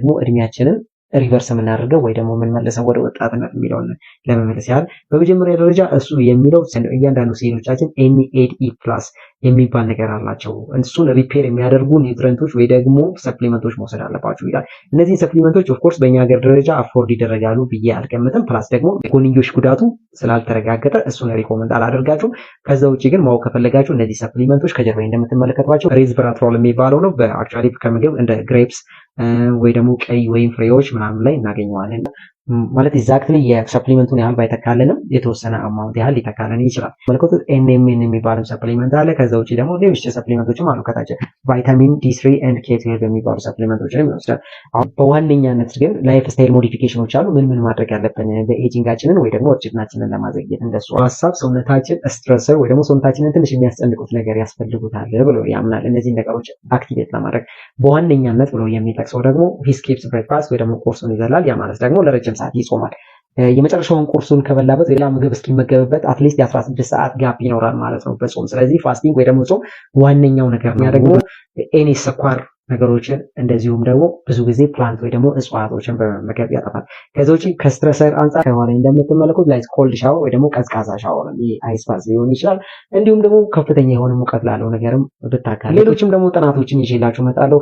ደግሞ እድሜያችንን ሪቨርስ የምናደርገው ወይ ደግሞ የምንመለሰው ወደ ወጣትነት የሚለውን ለመመለስ ያህል በመጀመሪያ ደረጃ እሱ የሚለው እያንዳንዱ ሴሎቻችን NADE+ የሚባል ነገር አላቸው። እሱን ሪፔር የሚያደርጉ ኒውትረንቶች ወይ ደግሞ ሰፕሊመንቶች መውሰድ አለባችሁ ይላል። እነዚህ ሰፕሊመንቶች ኦፍኮርስ በእኛ ሀገር ደረጃ አፎርድ ይደረጋሉ ብዬ አልገምትም። ፕላስ ደግሞ የጎንዮሽ ጉዳቱ ስላልተረጋገጠ እሱን ሪኮመንድ አላደርጋችሁም። ከዛ ውጭ ግን ማወቅ ከፈለጋችሁ እነዚህ ሰፕሊመንቶች ከጀርባ እንደምትመለከቷቸው ሬዝቨራትሮል የሚባለው ነው። በአክቹዋሊ ከምግብ እንደ ግሬፕስ ወይ ደግሞ ቀይ ወይም ፍሬዎች ምናምን ላይ እናገኘዋለን። ማለት ኤግዛክትሊ የሰፕሊመንቱን ያህል ባይተካልንም የተወሰነ አማውንት ያህል ሊተካልን ይችላል። መልከቱት NMN የሚባለው ሰፕሊመንት አለ። ከዛ ውጪ ደግሞ ሌሎች ሰፕሊመንቶችም አሉ። ከታች ቫይታሚን D3 and K12 የሚባሉ ሰፕሊመንቶችንም ይወስዳል። አሁን በዋነኛነት ግን ላይፍ ስታይል ሞዲፊኬሽኖች አሉ። ምን ማድረግ ያለብን በኤጂንጋችንን ወይ ደግሞ እርጅናችንን ለማዘግየት እንደሱ ሀሳብ ሰውነታችን ስትረሰር ወይ ደግሞ ሰውነታችንን ትንሽ የሚያስጨንቁት ነገር ያስፈልጉታል ብሎ ያምናል። እነዚህ ነገሮች አክቲቬት ለማድረግ በዋነኛነት ብሎ የሚጠቅሰው ደግሞ he skips breakfast ወይ ደግሞ ቁርሱን ይዘላል። ያ ማለት ደግሞ ለረጅም ሰዓት ይጾማል። የመጨረሻውን ቁርሱን ከበላበት ሌላ ምግብ እስኪመገብበት አትሊስት የ16 ሰዓት ጋፕ ይኖራል ማለት ነው በጾም። ስለዚህ ፋስቲንግ ወይ ደግሞ ጾም ዋነኛው ነገር ነው። ደግሞ ኤኒ ስኳር ነገሮችን እንደዚሁም ደግሞ ብዙ ጊዜ ፕላንት ወይ ደግሞ እጽዋቶችን በመመገብ ያጠፋል። ከዚህ ውጪ ከስትረሰር አንጻር ከሆነ እንደምትመለከቱት ላይ ኮልድ ሻወር ወይ ደግሞ ቀዝቃዛ ሻወር አይስ ባዝ ሊሆን ይችላል። እንዲሁም ደግሞ ከፍተኛ የሆነ ሙቀት ላለው ነገርም ብታካል ሌሎችም ደግሞ ጥናቶችን ይዤላችሁ እመጣለሁ።